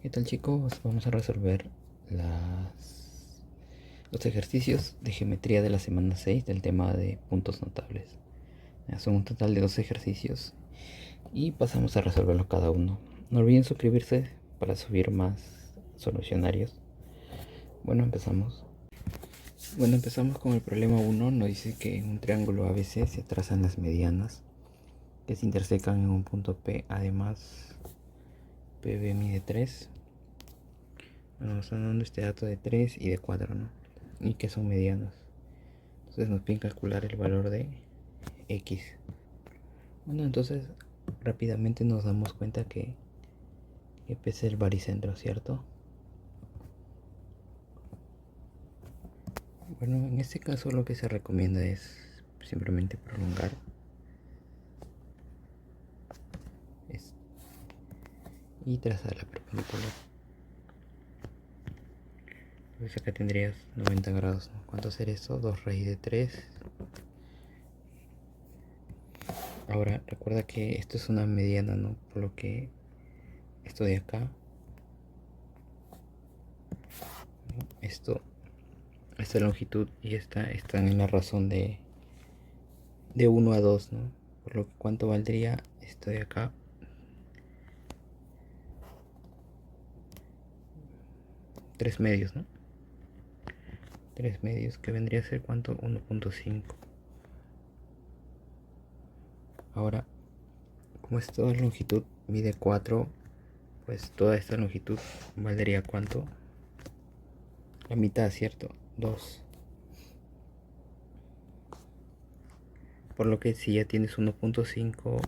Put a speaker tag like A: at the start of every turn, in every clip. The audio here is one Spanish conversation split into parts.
A: ¿Qué tal, chicos? Vamos a resolver los ejercicios de geometría de la semana 6 del tema de puntos notables. Son un total de 12 ejercicios y pasamos a resolverlos cada uno. No olviden suscribirse para subir más solucionarios. Bueno, empezamos. Empezamos con el problema 1. Nos dice que en un triángulo ABC se trazan las medianas que se intersecan en un punto P. Además, PB mide 3. Bueno, nos están dando este dato de 3 y de 4, ¿no? Y que son medianos. Entonces nos piden calcular el valor de X. Bueno, entonces rápidamente nos damos cuenta que P es el baricentro, ¿cierto? Bueno, en este caso lo que se recomienda es simplemente prolongar y trazar la perpendicular. Entonces acá tendrías 90 grados, ¿no? ¿Cuánto será esto? 2 raíz de 3. Ahora recuerda que esto es una mediana, ¿no? Por lo que esto de acá, esta longitud y esta están en la razón de 1 a 2, ¿no? Por lo que cuánto valdría esto de acá. 3 medios, ¿no? 3 medios, que vendría a ser cuánto, 1.5. Ahora, como esta longitud mide 4, pues toda esta longitud valdría cuánto, la mitad, ¿cierto? 2. Por lo que si ya tienes 1.5,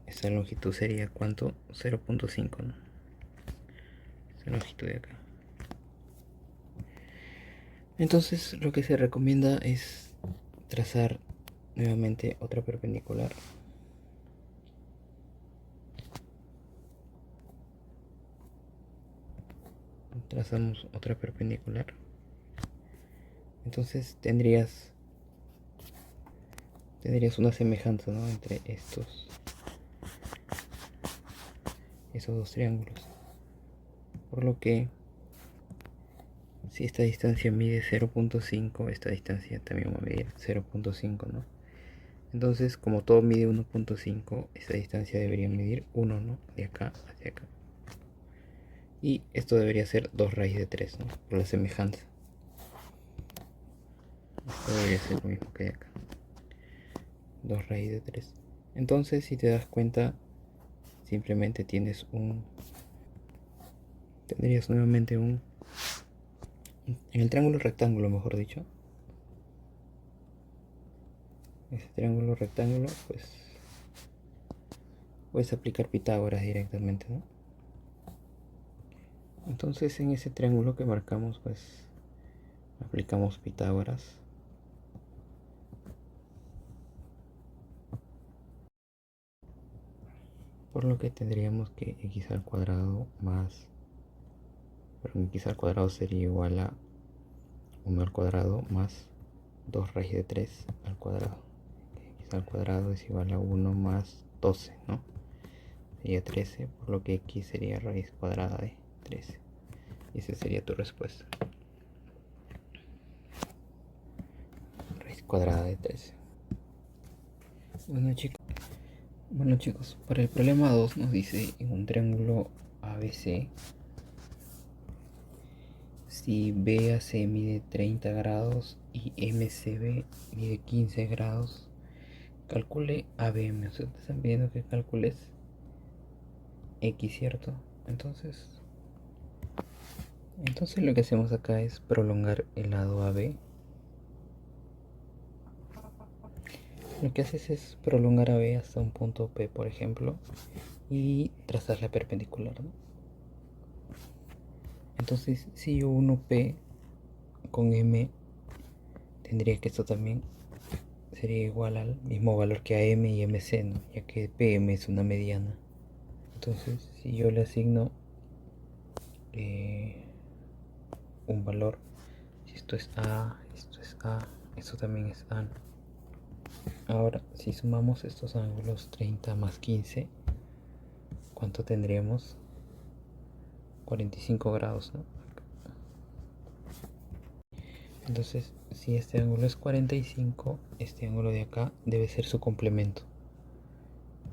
A: esta longitud sería cuánto, 0.5, ¿no? Esta longitud de acá. Entonces lo que se recomienda es trazar nuevamente otra perpendicular. Trazamos otra perpendicular. Entonces tendrías una semejanza, ¿no? Entre esos dos triángulos. Por lo que si esta distancia mide 0.5, esta distancia también va a medir 0.5, ¿no? Entonces, como todo mide 1.5, esta distancia debería medir 1, ¿no? De acá hacia acá. Y esto debería ser 2 raíz de 3, ¿no? Por la semejanza. Esto debería ser lo mismo que de acá. 2 raíz de 3. Entonces, si te das cuenta, simplemente tendrías nuevamente en el triángulo rectángulo, mejor dicho. Ese triángulo rectángulo, pues puedes aplicar Pitágoras directamente, ¿no? Entonces en ese triángulo que marcamos, pues aplicamos Pitágoras. Por lo que tendríamos que x al cuadrado x al cuadrado sería igual a 1 al cuadrado más 2 raíz de 3 al cuadrado. X al cuadrado es igual a 1 más 12, ¿no? Sería 13, por lo que x sería raíz cuadrada de 13. Y esa sería tu respuesta. Raíz cuadrada de 13. Bueno chicos, para el problema 2 nos dice en un triángulo ABC, si BAC mide 30 grados y MCB mide 15 grados, calcule ABM. O sea, te están pidiendo que calcules X, ¿cierto? Entonces lo que hacemos acá es prolongar el lado AB. Lo que haces es prolongar AB hasta un punto P, por ejemplo, y trazar la perpendicular, ¿no? Entonces, si yo uno P con M, tendría que esto también sería igual al mismo valor que AM y MC, ¿no? Ya que PM es una mediana. Entonces, si yo le asigno un valor, si esto es A, esto también es A, ¿no? Ahora, si sumamos estos ángulos 30 más 15, ¿cuánto tendríamos? 45 grados, ¿no? Entonces, si este ángulo es 45, este ángulo de acá debe ser su complemento,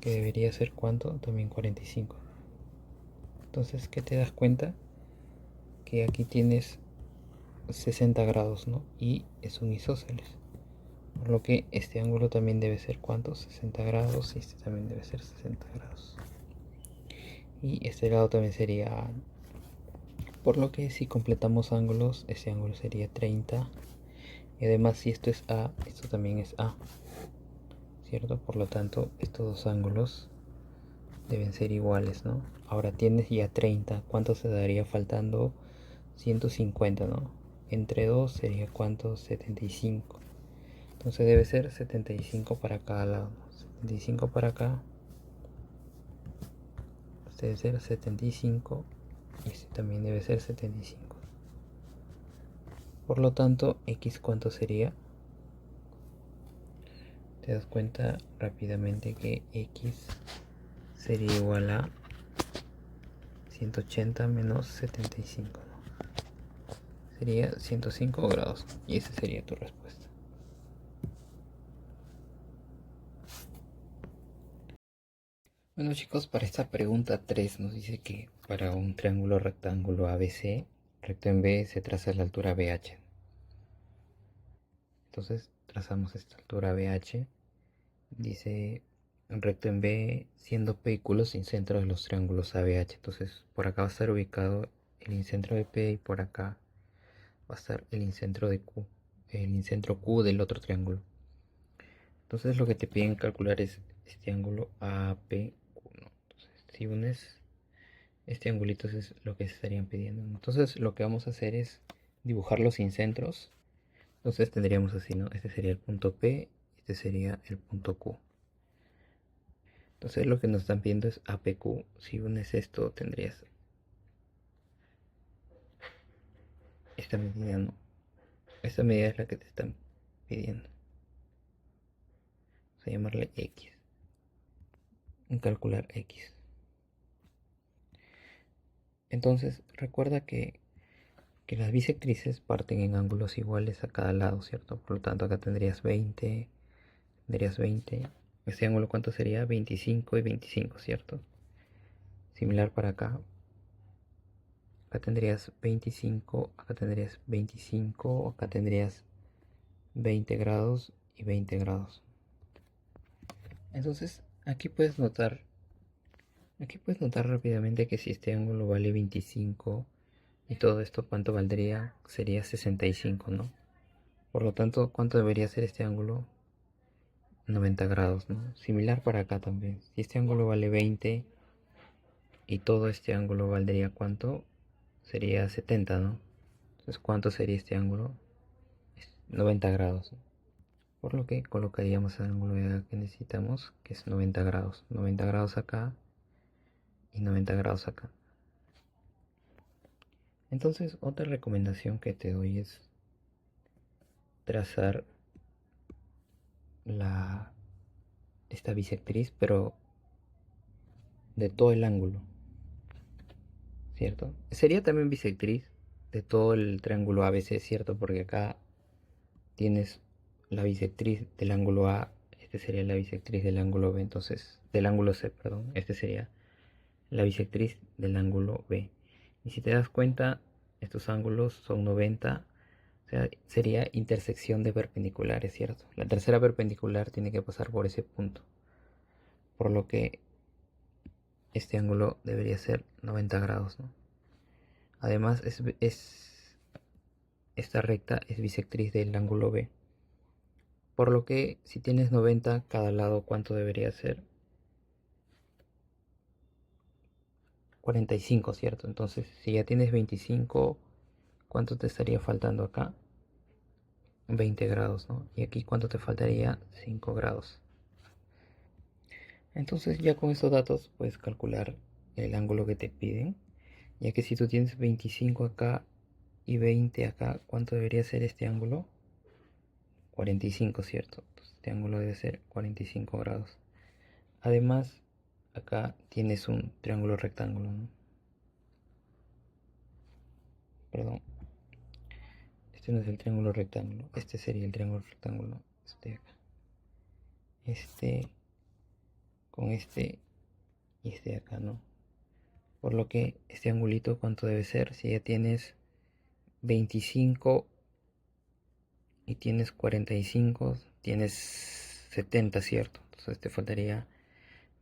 A: que debería ser ¿cuánto? También 45. Entonces, ¿qué te das cuenta? Que aquí tienes 60 grados, ¿no? Y es un isósceles. Por lo que este ángulo también debe ser ¿cuánto? 60 grados y este también debe ser 60 grados. Y este lado también sería... Por lo que si completamos ángulos, este ángulo sería 30. Y además si esto es A, esto también es A, ¿cierto? Por lo tanto, estos dos ángulos deben ser iguales, ¿no? Ahora tienes ya 30. ¿Cuánto se daría faltando? 150, ¿no? Entre 2 sería ¿cuánto? 75. Entonces debe ser 75 para cada lado. 75 para acá. Este debe ser 75. Y este también debe ser 75. Por lo tanto, X ¿cuánto sería? Te das cuenta rápidamente que X sería igual a 180 menos 75, ¿no? Sería 105 grados. Y esa sería tu respuesta. Bueno chicos, para esta pregunta 3 nos dice que para un triángulo rectángulo ABC, recto en B se traza la altura BH. Entonces trazamos esta altura BH. Dice recto en B siendo P y Q los incentros de los triángulos ABH. Entonces por acá va a estar ubicado el incentro de P y por acá va a estar el incentro de Q, el incentro Q del otro triángulo. Entonces lo que te piden calcular es este ángulo APQ, ¿no? Entonces si unes este angulito es lo que se estarían pidiendo. Entonces lo que vamos a hacer es dibujar los incentros. Entonces tendríamos así, ¿no? Este sería el punto P, este sería el punto Q. Entonces lo que nos están pidiendo es APQ. Si unes esto tendrías esta medida, ¿no? Esta medida es la que te están pidiendo. Vamos a llamarle X. En calcular X. Entonces recuerda que las bisectrices parten en ángulos iguales a cada lado, ¿cierto? Por lo tanto acá tendrías 20. Este ángulo ¿cuánto sería? 25 y 25, ¿cierto? Similar para acá. Acá tendrías 25, acá tendrías 25, acá tendrías 20 grados y 20 grados. Entonces, aquí puedes notar rápidamente que si este ángulo vale 25 y todo esto, ¿cuánto valdría? Sería 65, ¿no? Por lo tanto, ¿cuánto debería ser este ángulo? 90 grados, ¿no? Similar para acá también. Si este ángulo vale 20 y todo este ángulo valdría ¿cuánto? Sería 70, ¿no? Entonces, ¿cuánto sería este ángulo? 90 grados, ¿no? Por lo que colocaríamos el ángulo de acá que necesitamos, que es 90 grados. 90 grados acá y 90 grados acá. Entonces, otra recomendación que te doy es trazar esta bisectriz, pero de todo el ángulo, ¿cierto? Sería también bisectriz de todo el triángulo ABC, ¿cierto? Porque acá tienes la bisectriz del ángulo A, este sería la bisectriz del ángulo B, entonces, del ángulo C, perdón, este sería la bisectriz del ángulo B. Y si te das cuenta, estos ángulos son 90, o sea, sería intersección de perpendiculares, ¿cierto? La tercera perpendicular tiene que pasar por ese punto, por lo que este ángulo debería ser 90 grados, ¿no? Además, esta recta es bisectriz del ángulo B, por lo que si tienes 90 cada lado, ¿cuánto debería ser? 45, ¿cierto? Entonces, si ya tienes 25, ¿cuánto te estaría faltando acá? 20 grados, ¿no? Y aquí ¿cuánto te faltaría? 5 grados. Entonces ya con estos datos puedes calcular el ángulo que te piden, ya que si tú tienes 25 acá y 20 acá, ¿cuánto debería ser este ángulo? 45, ¿cierto? Entonces, este ángulo debe ser 45 grados. Además, acá tienes un triángulo rectángulo, ¿no? perdón, este no es el triángulo rectángulo, este sería el triángulo rectángulo, este de acá, este con este y este de acá, ¿no? Por lo que este angulito, ¿cuánto debe ser? Si ya tienes 25 y tienes 45, tienes 70, ¿cierto? Entonces te faltaría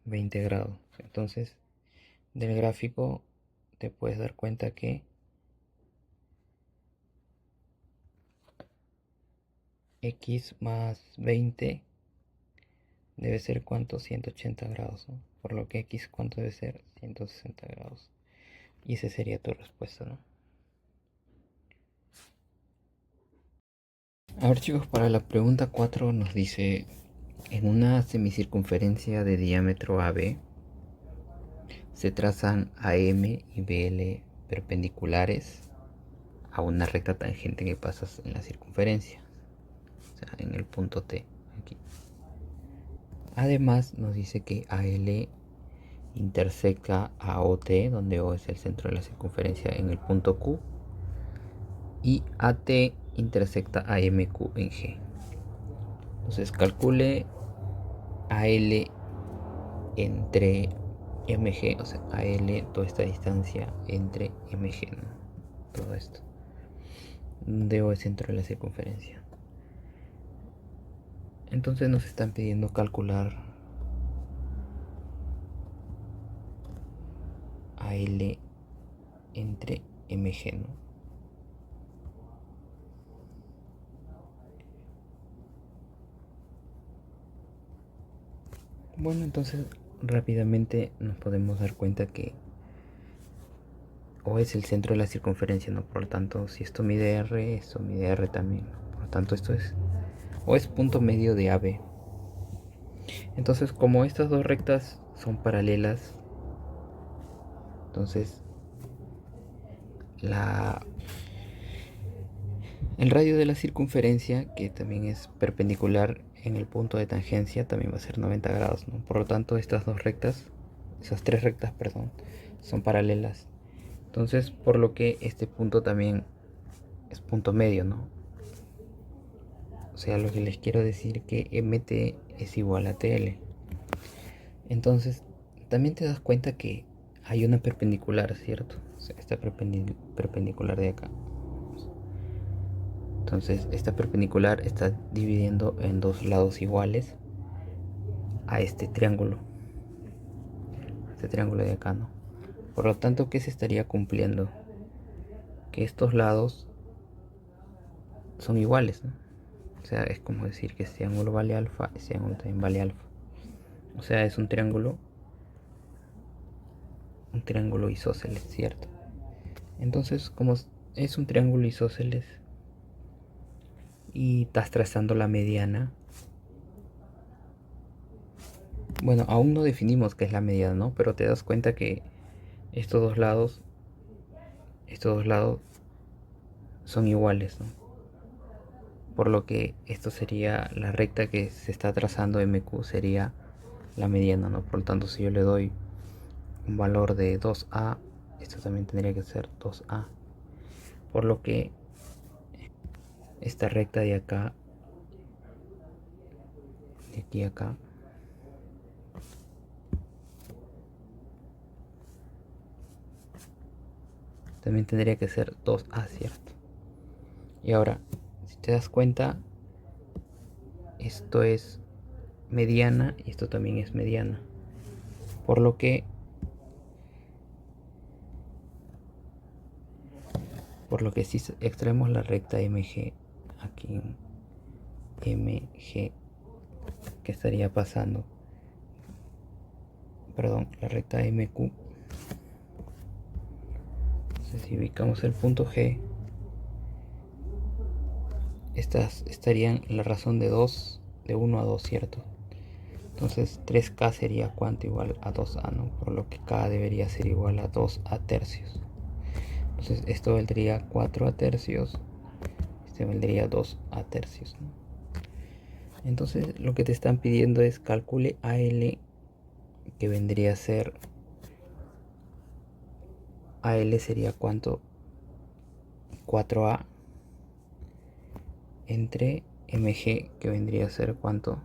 A: 20 grados. Entonces, del gráfico te puedes dar cuenta que x más 20 debe ser ¿cuánto? 180 grados, ¿no? Por lo que x, ¿cuánto debe ser? 160 grados. Y esa sería tu respuesta, ¿no? A ver, chicos, para la pregunta 4 nos dice: en una semicircunferencia de diámetro AB se trazan AM y BL perpendiculares a una recta tangente que pasa en la circunferencia, o sea, en el punto T, aquí. Además nos dice que AL intersecta a OT, donde O es el centro de la circunferencia, en el punto Q, y AT intersecta a MQ en G. Entonces calcule AL entre MG, o sea, AL, toda esta distancia entre MG, ¿no? Todo esto, donde O es centro de la circunferencia. Entonces nos están pidiendo calcular AL entre MG, ¿no? Bueno, entonces rápidamente nos podemos dar cuenta que O es el centro de la circunferencia, ¿no? Por lo tanto, si esto mide R, esto mide R también, ¿no? Por lo tanto, esto es O es punto medio de AB. Entonces, como estas dos rectas son paralelas, entonces el radio de la circunferencia, que también es perpendicular en el punto de tangencia, también va a ser 90 grados, ¿no? Por lo tanto, estas dos rectas, esas tres rectas, perdón, son paralelas. Entonces, por lo que este punto también es punto medio, ¿no? O sea, lo que les quiero decir que MT es igual a TL. Entonces, también te das cuenta que hay una perpendicular, ¿cierto? O sea, esta perpendicular de acá. Entonces, esta perpendicular está dividiendo en dos lados iguales a este triángulo de acá, ¿no? Por lo tanto, ¿qué se estaría cumpliendo? Que estos lados son iguales, ¿no? O sea, es como decir que este ángulo vale alfa, este ángulo también vale alfa. O sea, es un triángulo isósceles, ¿cierto? Entonces, como es un triángulo isósceles y estás trazando la mediana, bueno, aún no definimos qué es la mediana, ¿no? Pero te das cuenta que estos dos lados son iguales, ¿no? Por lo que esto sería la recta que se está trazando, MQ sería la mediana, ¿no? Por lo tanto, si yo le doy un valor de 2A, esto también tendría que ser 2A. Por lo que esta recta de acá, de aquí a acá, también tendría que ser 2A, ¿cierto? Y ahora, si te das cuenta, esto es mediana y esto también es mediana. Por lo que si extraemos la recta MG aquí en MG, que estaría pasando, perdón, la recta MQ, entonces si ubicamos el punto G, estas estarían la razón de 2, de 1 a 2, ¿cierto? Entonces 3K sería cuánto, igual a 2A, ¿no? Por lo que K debería ser igual a 2A tercios. Entonces esto valdría 4A tercios, este valdría 2A tercios, ¿no? Entonces lo que te están pidiendo es calcule AL, que vendría a ser, AL sería cuánto, 4A entre mg, que vendría a ser ¿cuánto?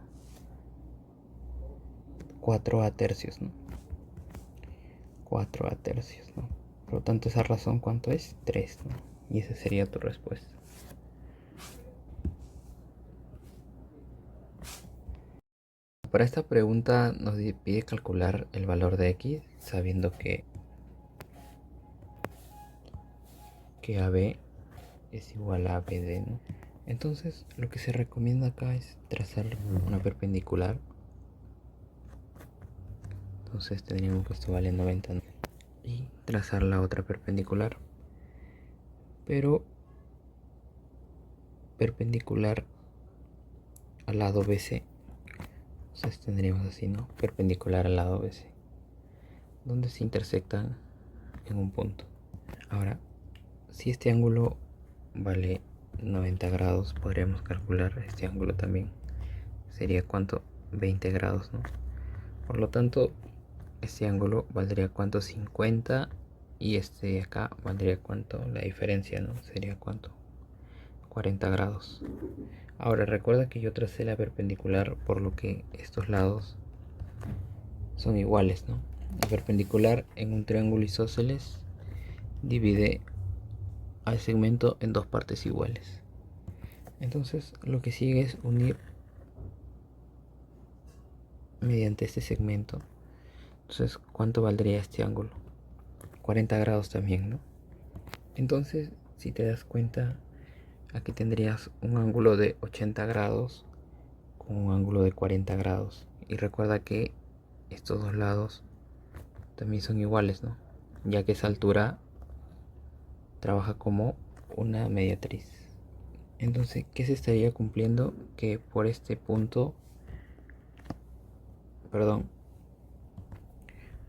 A: 4A tercios, ¿no? 4A tercios, ¿no? Por lo tanto, esa razón, ¿cuánto es? 3, ¿no? Y esa sería tu respuesta. Para esta pregunta nos pide calcular el valor de x, sabiendo que AB es igual a BD, ¿no? Entonces, lo que se recomienda acá es trazar una perpendicular. Entonces tendríamos que esto vale 90, ¿no? Y trazar la otra perpendicular, pero perpendicular al lado BC. Entonces tendríamos así, ¿no? Perpendicular al lado BC, donde se intersectan en un punto. Ahora, si este ángulo vale 90 grados, podríamos calcular este ángulo también. Sería ¿cuánto? 20 grados, ¿no? Por lo tanto, este ángulo valdría ¿cuánto? 50, y este de acá valdría ¿cuánto? La diferencia, ¿no? Sería ¿cuánto? 40 grados. Ahora recuerda que yo tracé la perpendicular, por lo que estos lados son iguales, ¿no? La perpendicular en un triángulo isósceles divide al segmento en dos partes iguales. Entonces lo que sigue es unir mediante este segmento. Entonces, ¿cuánto valdría este ángulo? 40 grados también, ¿no? Entonces, si te das cuenta, aquí tendrías un ángulo de 80 grados con un ángulo de 40 grados. Y recuerda que estos dos lados también son iguales, ¿no? Ya que esa altura trabaja como una mediatriz. Entonces, ¿qué se estaría cumpliendo? Que por este punto, perdón,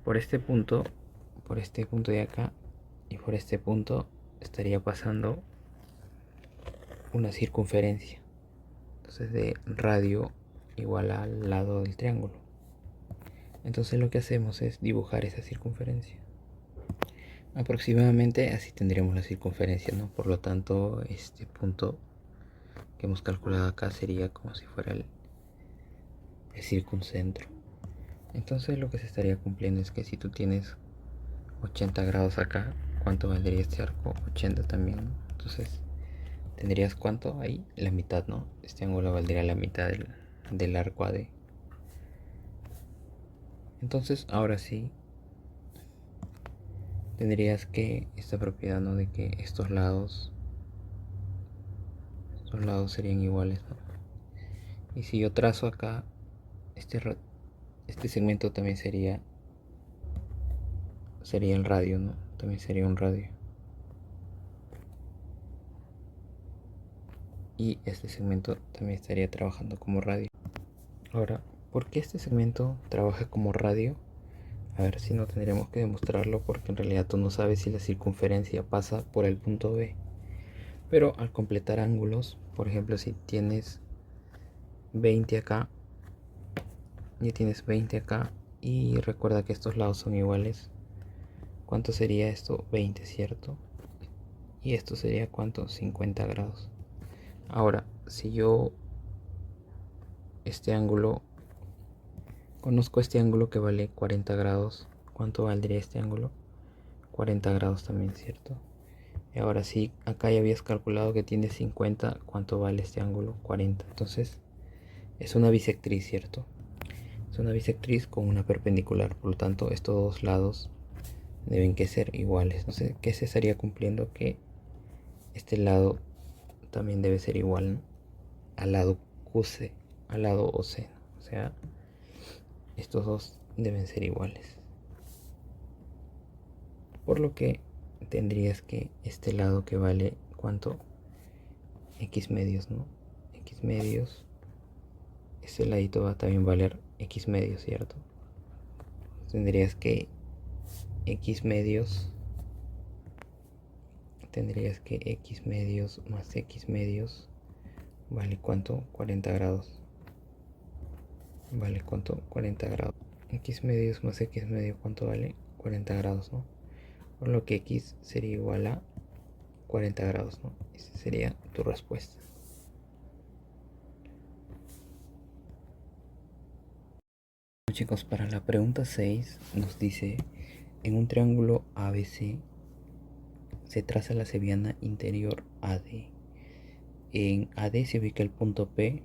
A: por este punto de acá y por este punto estaría pasando una circunferencia. Entonces, de radio igual al lado del triángulo. Entonces lo que hacemos es dibujar esa circunferencia. Aproximadamente así tendríamos la circunferencia, ¿no? Por lo tanto, este punto que hemos calculado acá sería como si fuera el circuncentro. Entonces lo que se estaría cumpliendo es que si tú tienes 80 grados acá, ¿cuánto valdría este arco? 80 también, ¿no? Entonces tendrías ¿cuánto ahí? La mitad, ¿no? Este ángulo valdría la mitad del arco AD. Entonces ahora sí tendrías que esta propiedad, ¿no? De que estos lados serían iguales, ¿no? Y si yo trazo acá este segmento, también sería el radio, ¿no? También sería un radio. Y este segmento también estaría trabajando como radio. Ahora, ¿por qué este segmento trabaja como radio? A ver, si no tendríamos que demostrarlo, porque en realidad tú no sabes si la circunferencia pasa por el punto B. Pero al completar ángulos, por ejemplo, si tienes 20 acá y tienes 20 acá, y recuerda que estos lados son iguales, ¿cuánto sería esto? 20, ¿cierto? Y esto sería ¿cuánto? 50 grados. Ahora, si yo conozco este ángulo que vale 40 grados, ¿cuánto valdría este ángulo? 40 grados también, ¿cierto? Y ahora sí, acá ya habías calculado que tiene 50, ¿cuánto vale este ángulo? 40. Entonces, es una bisectriz, ¿cierto? Es una bisectriz con una perpendicular, por lo tanto, estos dos lados deben que ser iguales. Entonces, ¿qué se estaría cumpliendo? Que este lado también debe ser igual, ¿no? Al lado QC, al lado OC, ¿no? O sea, estos dos deben ser iguales. Por lo que tendrías que este lado que vale ¿cuánto? X medios, ¿no? X medios. Este ladito va a también valer X medios, ¿cierto? Tendrías que X medios más X medios vale ¿cuánto? 40 grados. Vale ¿cuánto? 40 grados. X medios más X medio, ¿cuánto vale? 40 grados, ¿no? Por lo que X sería igual a 40 grados, ¿no? Esa sería tu respuesta. Bueno, chicos, para la pregunta 6 nos dice, en un triángulo ABC se traza la sevillana interior AD. En AD se ubica el punto P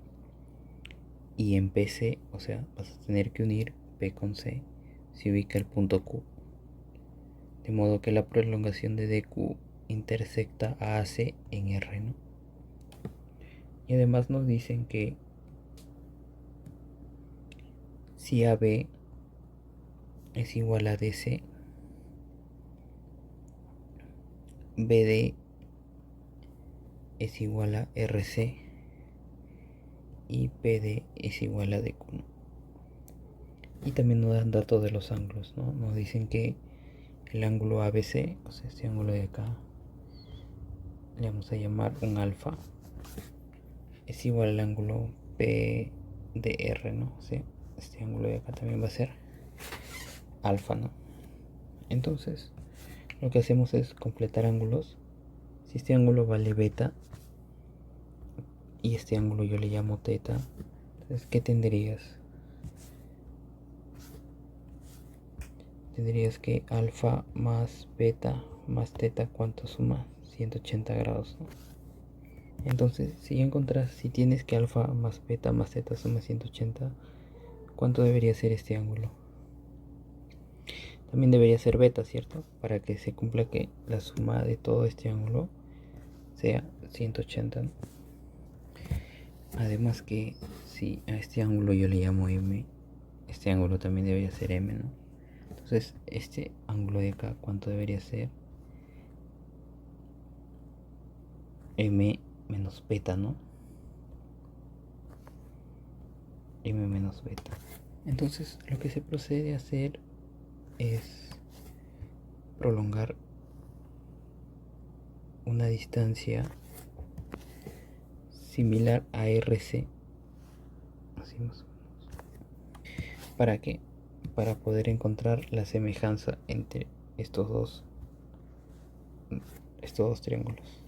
A: y en PC, o sea, vas a tener que unir P con C, se ubica el punto Q. De modo que la prolongación de DQ intersecta a AC en R, ¿no? Y además nos dicen que si AB es igual a DC, BD es igual a RC y PD es igual a DQ, ¿no? Y también nos dan datos de los ángulos, ¿no? Nos dicen que el ángulo ABC, o sea, este ángulo de acá, le vamos a llamar un alfa, es igual al ángulo PDR, ¿no? O sea, este ángulo de acá también va a ser alfa, ¿no? Entonces, lo que hacemos es completar ángulos. Si este ángulo vale beta y este ángulo yo le llamo teta, entonces, ¿qué tendrías? Tendrías que alfa más beta más teta, ¿cuánto suma? 180 grados, ¿no? Entonces, si encontras, si tienes que alfa más beta más teta suma 180, ¿cuánto debería ser este ángulo? También debería ser beta, ¿cierto? Para que se cumpla que la suma de todo este ángulo sea 180, ¿no? Además que si a este ángulo yo le llamo M, este ángulo también debería ser M, ¿no? Entonces, este ángulo de acá, ¿cuánto debería ser? M menos beta, ¿no? M menos beta. Entonces, lo que se procede a hacer es prolongar una distancia similar a RC, así más o menos. ¿Para qué? Para poder encontrar la semejanza entre estos dos triángulos.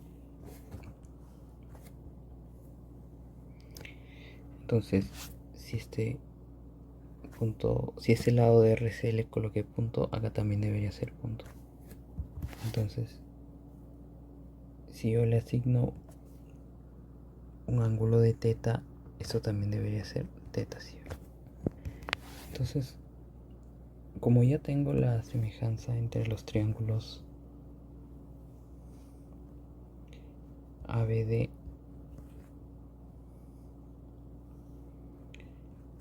A: Entonces, si este punto, si este lado de RC le coloqué punto, acá también debería ser punto. Entonces, si yo le asigno un ángulo de teta, esto también debería ser teta, ¿cierto? Entonces, como ya tengo la semejanza entre los triángulos ABD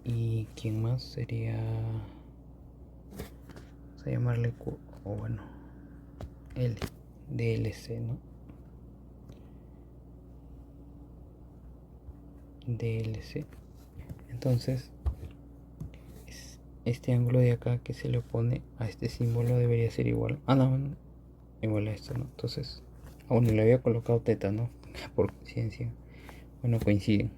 A: y quién más sería, vamos a llamarle Q, o bueno, L, DLC, ¿no? DLC. Entonces, este ángulo de acá que se le opone a este símbolo debería ser igual. Ah, no, igual a esto, ¿no? Entonces, bueno, le había colocado teta, ¿no? Por coincidencia. Bueno, coinciden.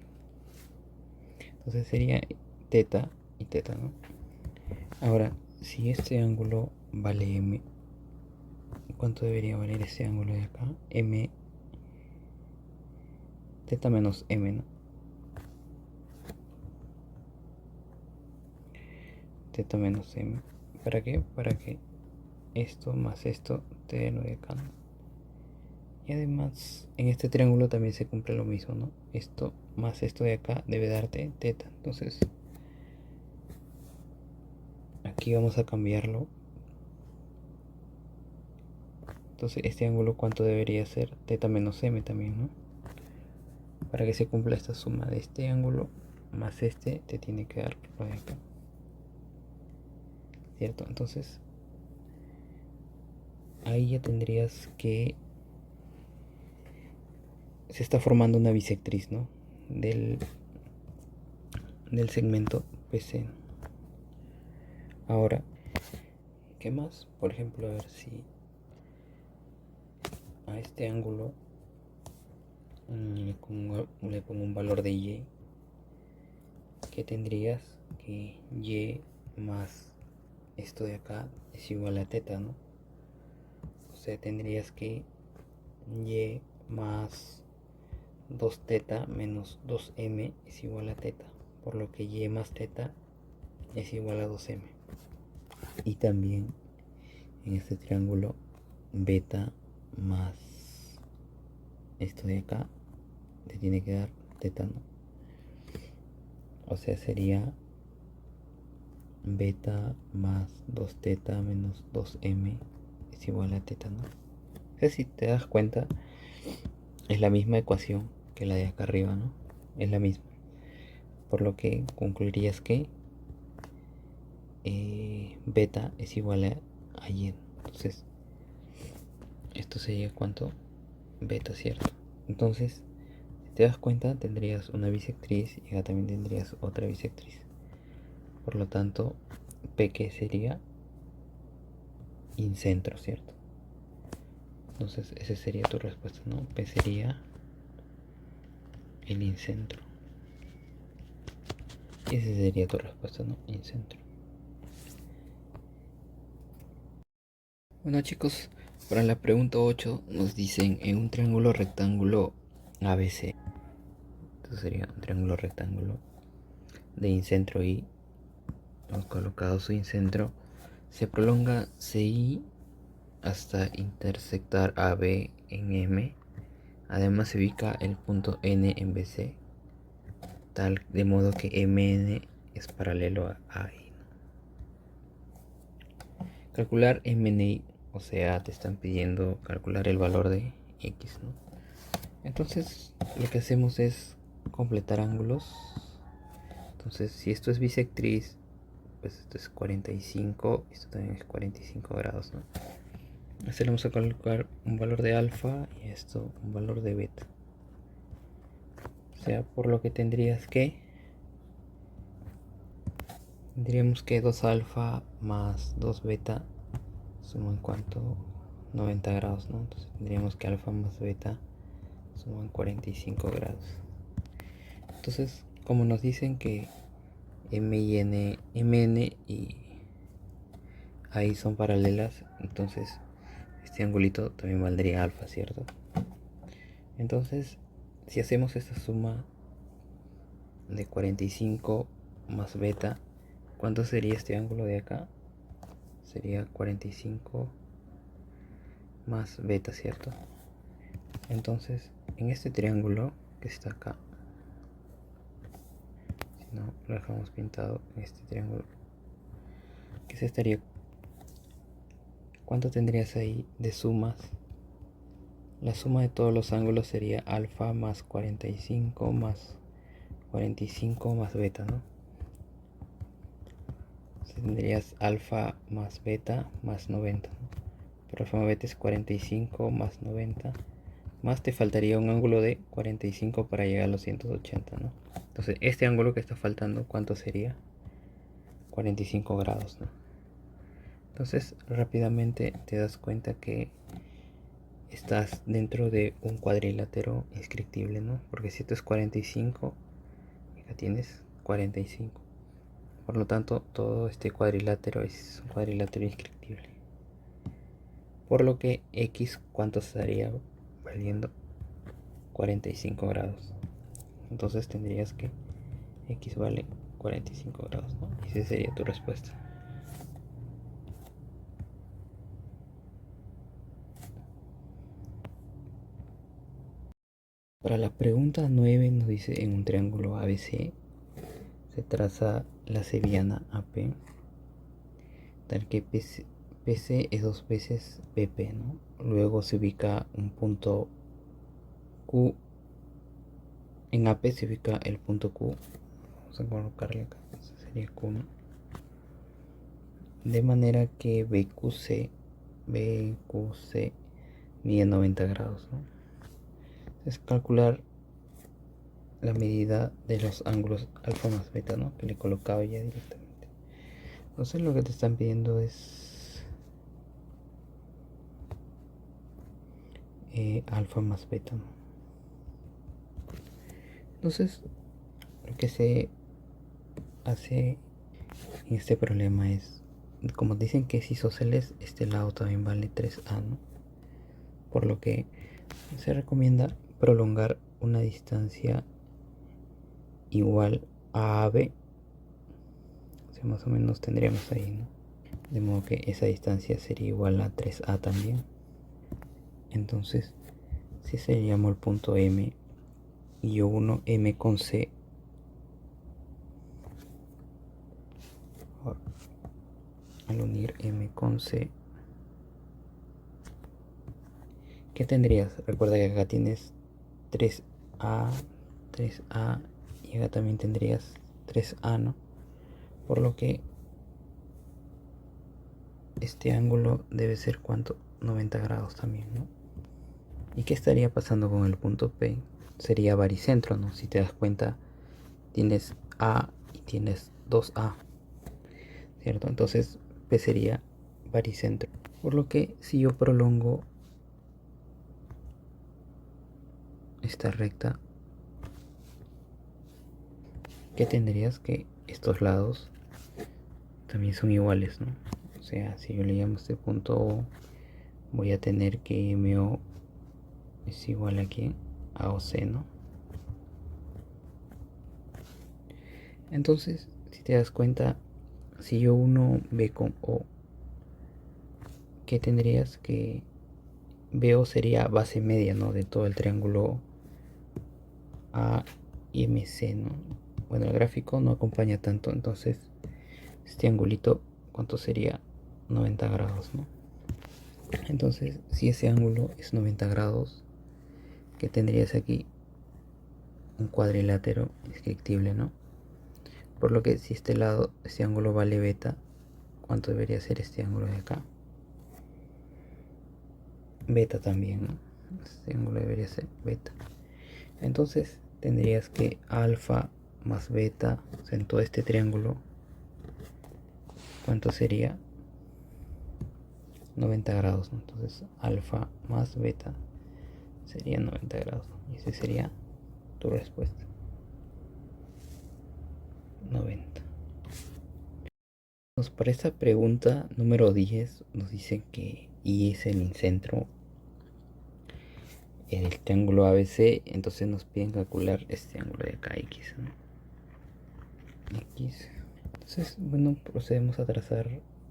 A: Entonces sería teta y teta, ¿no? Ahora, si este ángulo vale M, ¿cuánto debería valer este ángulo de acá? M, teta menos M, ¿no? Teta menos M. ¿Para qué? Para que esto más esto te dé lo de acá, ¿no? Y además, en este triángulo también se cumple lo mismo, ¿no? Esto más esto de acá debe darte teta. Entonces, aquí vamos a cambiarlo. Entonces, este ángulo, ¿cuánto debería ser? Teta menos M también, ¿no? Para que se cumpla esta suma de este ángulo más este, te tiene que dar lo de acá. ¿Cierto? Entonces, ahí ya tendrías que se está formando una bisectriz, ¿no? Del segmento PC. Ahora, ¿qué más? Por ejemplo, a ver si a este ángulo le pongo un valor de y, que tendrías que y más esto de acá es igual a teta, ¿no? O sea, tendrías que y más 2 teta menos 2m es igual a teta, por lo que y más teta es igual a 2m. Y también en este triángulo beta más esto de acá te tiene que dar teta, ¿no? O sea, sería beta más 2 teta menos 2m es igual a teta, ¿no? O sea, si te das cuenta, es la misma ecuación que la de acá arriba, ¿no? Es la misma. Por lo que concluirías que beta es igual a y. Entonces, esto sería cuánto beta, ¿cierto? Entonces, si te das cuenta, tendrías una bisectriz y acá también tendrías otra bisectriz. Por lo tanto, P que sería incentro, ¿cierto? Entonces, esa sería tu respuesta, ¿no? P sería el incentro. Y esa sería tu respuesta, ¿no? Incentro. Bueno, chicos, para la pregunta 8 nos dicen en un triángulo rectángulo ABC. Esto sería un triángulo rectángulo de incentro Y. Hemos colocado su incentro. Se prolonga CI hasta intersectar AB en M. Además se ubica el punto N en BC, tal de modo que MN es paralelo a I. Calcular MNI, o sea, te están pidiendo calcular el valor de X, ¿no? Entonces lo que hacemos es completar ángulos. Entonces si esto es bisectriz, pues esto es 45, esto también es 45 grados, ¿no? Este le vamos a colocar un valor de alfa y esto un valor de beta. O sea, por lo que tendríamos que 2 alfa más 2 beta suman cuánto, 90 grados, ¿no? Entonces tendríamos que alfa más beta suman 45 grados. Entonces, como nos dicen que MN y ahí son paralelas, entonces este angulito también valdría alfa, ¿cierto? Entonces, si hacemos esta suma de 45 más beta, ¿cuánto sería este ángulo de acá? Sería 45 más beta, ¿cierto? Entonces, en este triángulo que está acá, si no lo dejamos pintado en este triángulo, ¿qué se estaría? ¿Cuánto tendrías ahí de sumas? La suma de todos los ángulos sería alfa más 45 más 45 más beta, ¿no? Tendrías alfa más beta más 90, ¿no? Pero alfa más beta es 45 más 90, más te faltaría un ángulo de 45 para llegar a los 180, ¿no? Entonces este ángulo que está faltando, ¿cuánto sería? 45 grados, ¿no? Entonces rápidamente te das cuenta que estás dentro de un cuadrilátero inscriptible, ¿no? Porque si esto es 45, acá tienes 45. Por lo tanto, todo este cuadrilátero es un cuadrilátero inscriptible. Por lo que X, ¿cuánto estaría valiendo? 45 grados. Entonces tendrías que X vale 45 grados, ¿no? Y esa sería tu respuesta. Para la pregunta 9 nos dice en un triángulo ABC se traza la sevillana AP tal que PC es 2 veces PP, ¿no? Luego se ubica un punto Q. En AP se ubica el punto Q. Vamos a colocarle acá. Eso sería Q, ¿no? De manera que BQC mide 90 grados, ¿no? Es calcular la medida de los ángulos alfa más beta, ¿no? Que le he colocado ya directamente. Entonces lo que te están pidiendo es alfa más beta, ¿no? Entonces lo que se hace en este problema es, como dicen que es isósceles, este lado también vale 3A, ¿no? Por lo que Se recomienda prolongar una distancia igual a AB. O sea, más o menos tendríamos ahí, ¿no? De modo que esa distancia sería igual a 3A también. Entonces, si se le llama el punto M y yo uno M con C, al unir M con C, ¿qué tendrías? Recuerda que acá tienes 3A, 3A y acá también tendrías 3A, ¿no? Por lo que este ángulo debe ser ¿cuánto? 90 grados también, ¿no? ¿Y qué estaría pasando con el punto P? Sería baricentro, ¿no? Si te das cuenta, tienes A y tienes 2A, ¿cierto? Entonces P sería baricentro. Por lo que si yo prolongo esta recta, ¿qué tendrías? Que estos lados también son iguales, ¿no? O sea, si yo le llamo este punto O, voy a tener que MO es igual aquí a OC, ¿no? Entonces, si te das cuenta, si yo uno B con O, ¿qué tendrías? Que BO sería base media, ¿no? De todo el triángulo A y MC, ¿no? Bueno, el gráfico no acompaña tanto, entonces este angulito, ¿cuánto sería? 90 grados, ¿no? Entonces, si ese ángulo es 90 grados, ¿qué tendrías aquí? Un cuadrilátero inscriptible, ¿no? Por lo que si este lado, este ángulo vale beta, ¿cuánto debería ser este ángulo de acá? Beta también, ¿no? Este ángulo debería ser beta. Entonces tendrías que alfa más beta, o sea, en todo este triángulo, ¿cuánto sería? 90 grados, ¿no? Entonces alfa más beta sería 90 grados. Y esa sería tu respuesta. 90. Para esta pregunta número 10 nos dice que I es el incentro en el triángulo ABC, entonces nos piden calcular este ángulo de acá, X, ¿no? X. Entonces, bueno, procedemos a trazar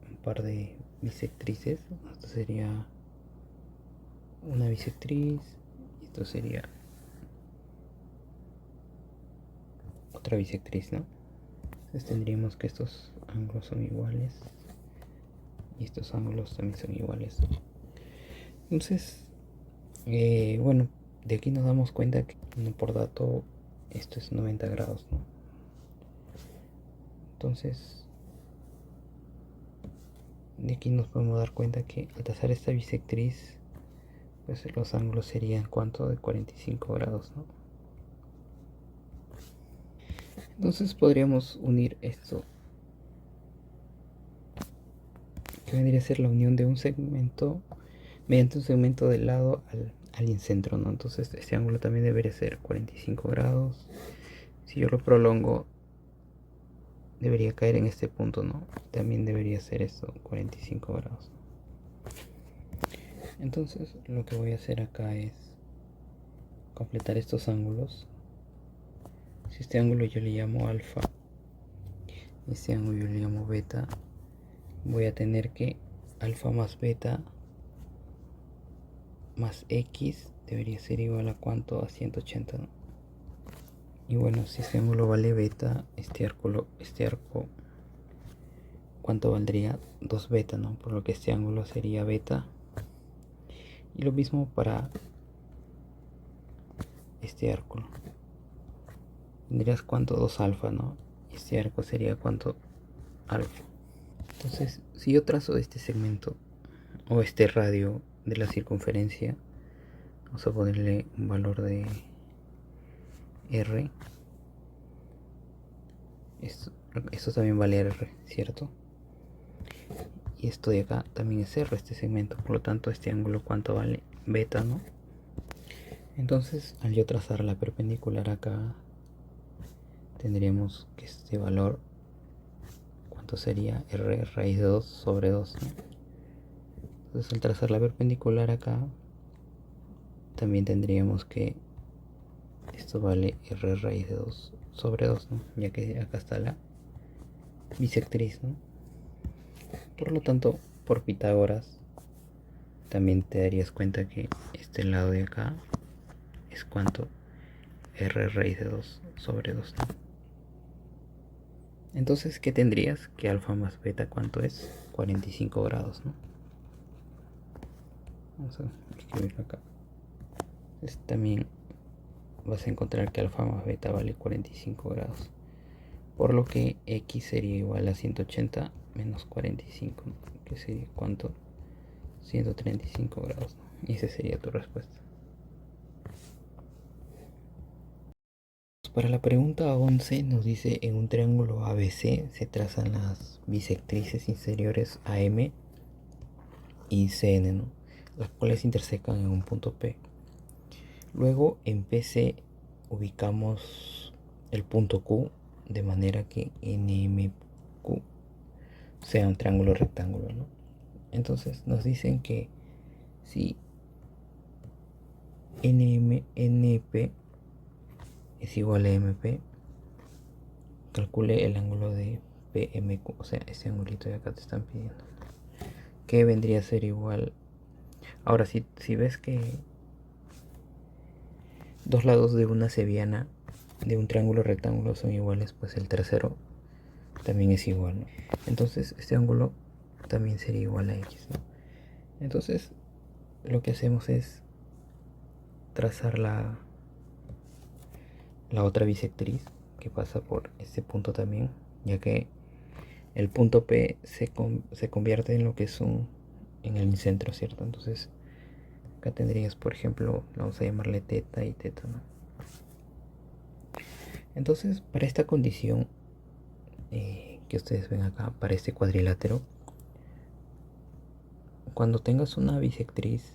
A: un par de bisectrices. Esto sería una bisectriz y esto sería otra bisectriz, ¿no? Entonces tendríamos que estos ángulos son iguales y estos ángulos también son iguales. Entonces, bueno, de aquí nos damos cuenta que por dato esto es 90 grados, ¿no? Entonces, de aquí nos podemos dar cuenta que al trazar esta bisectriz, pues los ángulos serían ¿cuánto? De 45 grados, ¿no? Entonces podríamos unir esto, que vendría a ser la unión de un segmento mediante un segmento del lado al incentro, ¿no? Entonces este ángulo también debería ser 45 grados. Si yo lo prolongo, debería caer en este punto, ¿no? También debería ser esto, 45 grados. Entonces lo que voy a hacer acá es completar estos ángulos. Si este ángulo yo le llamo alfa, este ángulo yo le llamo beta, voy a tener que alfa más beta más x debería ser igual a ¿cuánto? A 180, ¿no? Y bueno, si este ángulo vale beta, este arco, ¿cuánto valdría? 2 beta, ¿no? Por lo que este ángulo sería beta. Y lo mismo para este arco. Tendrías ¿cuánto? 2 alfa, ¿no? Y este arco sería ¿cuánto? Alfa. Entonces, si yo trazo este segmento o este radio de la circunferencia, vamos a ponerle un valor de R. Esto también vale R, ¿cierto? Y esto de acá también es R, este segmento. Por lo tanto, este ángulo, ¿cuánto vale? Beta, ¿no? Entonces, al yo trazar la perpendicular acá, tendríamos que este valor, ¿cuánto sería? R raíz de 2 sobre 2, ¿no? Entonces, al trazar la perpendicular acá, también tendríamos que esto vale r raíz de 2 sobre 2, ¿no? Ya que acá está la bisectriz, ¿no? Por lo tanto, por Pitágoras también te darías cuenta que este lado de acá es cuánto, r raíz de 2 sobre 2, ¿no? Entonces, ¿qué tendrías? Que alfa más beta, ¿cuánto es? 45 grados, ¿no? Vamos a escribirlo acá. Entonces, también vas a encontrar que alfa más beta vale 45 grados. Por lo que x sería igual a 180 menos 45, ¿no? Que sería ¿cuánto? 135 grados, ¿no? Y esa sería tu respuesta. Para la pregunta 11 nos dice: en un triángulo ABC se trazan las bisectrices inferiores AM y CN, ¿no? Las cuales intersecan en un punto P. Luego en PC ubicamos el punto Q de manera que NMQ sea un triángulo rectángulo, ¿no? Entonces nos dicen que si NP es igual a MP, calcule el ángulo de PMQ, o sea, ese angulito de acá te están pidiendo, que vendría a ser igual. Ahora, si ves que dos lados de una cebiana de un triángulo rectángulo son iguales, pues el tercero también es igual, ¿no? Entonces este ángulo también sería igual a X, ¿no? Entonces lo que hacemos es trazar la otra bisectriz que pasa por este punto también, ya que el punto P se convierte en lo que es en el centro, ¿cierto? Entonces acá tendrías, por ejemplo, vamos a llamarle teta y teta, ¿no? Entonces, para esta condición que ustedes ven acá, para este cuadrilátero, cuando tengas una bisectriz,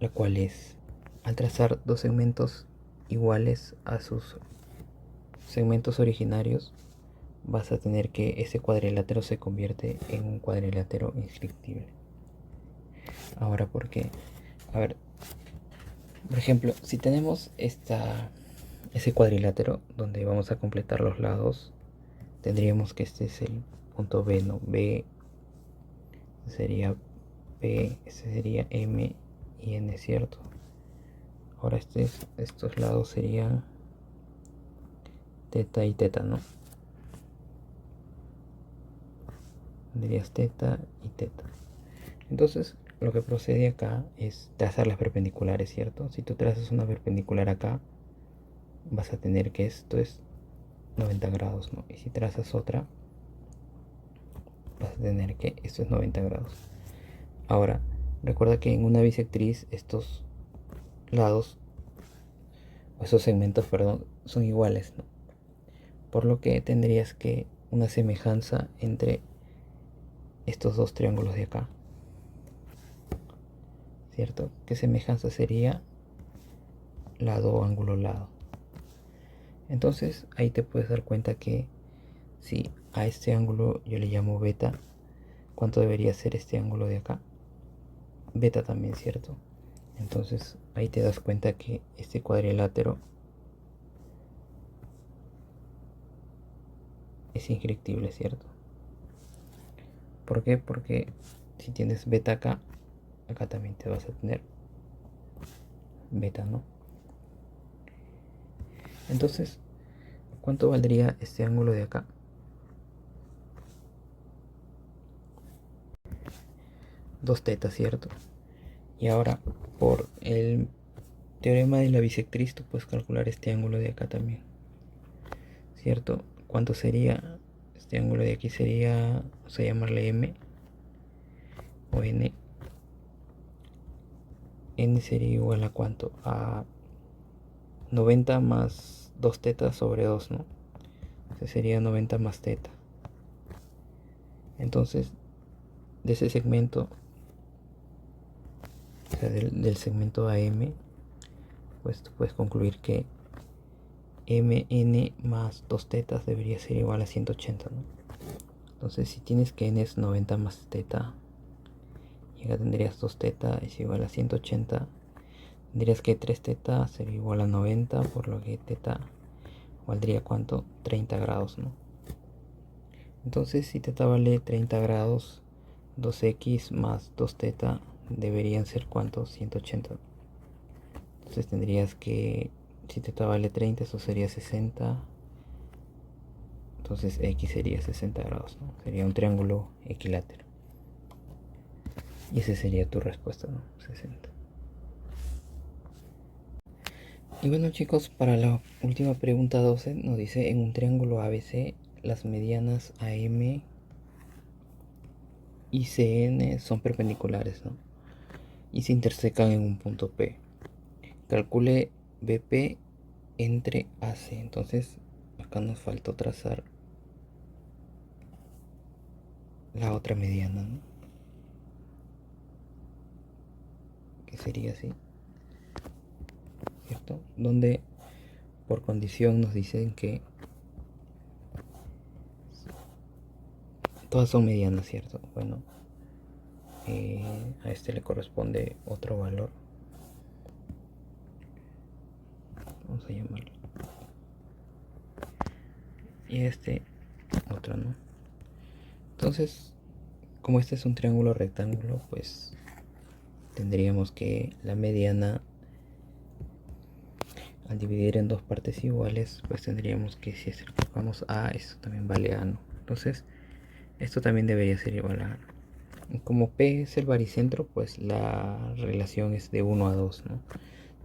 A: la cual es, al trazar dos segmentos iguales a sus segmentos originarios, vas a tener que ese cuadrilátero se convierte en un cuadrilátero inscriptible. Ahora, ¿por qué? A ver, por ejemplo, si tenemos ese cuadrilátero donde vamos a completar los lados, tendríamos que este es el punto B, ¿no? B sería P, ese sería M y N, ¿cierto? Ahora estos lados serían teta y teta, ¿no? Tendrías teta y teta. Entonces, lo que procede acá es trazar las perpendiculares, ¿cierto? Si tú trazas una perpendicular acá, vas a tener que esto es 90 grados, ¿no? Y si trazas otra, vas a tener que esto es 90 grados. Ahora, recuerda que en una bisectriz estos lados, o esos segmentos, perdón, son iguales, ¿no? Por lo que tendrías que una semejanza entre estos dos triángulos de acá, ¿cierto? ¿Qué semejanza sería? Lado, ángulo, lado. Entonces ahí te puedes dar cuenta que si a este ángulo yo le llamo beta, ¿cuánto debería ser este ángulo de acá? Beta también, ¿cierto? Entonces ahí te das cuenta que este cuadrilátero es inscriptible, ¿cierto? ¿Por qué? Porque si tienes beta acá, acá también te vas a tener beta, ¿no? Entonces, ¿cuánto valdría este ángulo de acá? 2 tetas, ¿cierto? Y ahora, por el teorema de la bisectriz, tú puedes calcular este ángulo de acá también, ¿cierto? ¿Cuánto sería? Este ángulo de aquí sería, vamos a llamarle M o N. N sería igual a ¿cuánto? A 90 más 2 tetas sobre 2, ¿no? Ese sería 90 más teta. Entonces, de ese segmento, o sea, del segmento AM, pues tú puedes concluir que mn más 2 tetas debería ser igual a 180, ¿no? Entonces, si tienes que n es 90 más teta Y acá tendrías 2 teta es igual a 180. Tendrías que 3 teta sería igual a 90, por lo que teta valdría ¿cuánto? 30 grados, ¿no? Entonces si teta vale 30 grados, 2x más 2 teta deberían ser ¿cuánto? 180. Entonces tendrías que, si teta vale 30, eso sería 60. Entonces x sería 60 grados, ¿no? Sería un triángulo equilátero. Y esa sería tu respuesta, ¿no? 60. Y bueno chicos, para la última pregunta 12 nos dice: en un triángulo ABC las medianas AM y CN son perpendiculares, ¿no? Y se intersecan en un punto P. Calcule BP entre AC. Entonces acá nos faltó trazar la otra mediana, ¿no? Que sería así, ¿cierto? Donde por condición nos dicen que todas son medianas, ¿cierto? Bueno, a este le corresponde otro valor. Vamos a llamarlo. Y este otro, ¿no? Entonces, como este es un triángulo rectángulo, pues tendríamos que la mediana, al dividir en dos partes iguales, pues tendríamos que, si colocamos A, esto también vale A, ¿no? Entonces esto también debería ser igual a A. Como P es el baricentro, pues la relación es de 1 a 2, ¿no?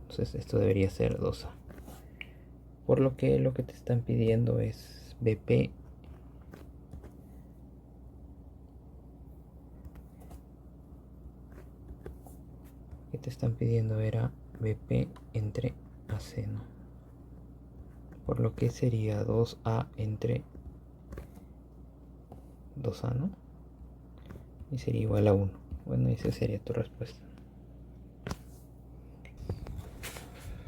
A: Entonces esto debería ser 2A. Por lo que te están pidiendo es BP que te están pidiendo era BP entre AC, ¿no? Por lo que sería 2A entre 2A, ¿no? Y sería igual a 1. Bueno, esa sería tu respuesta.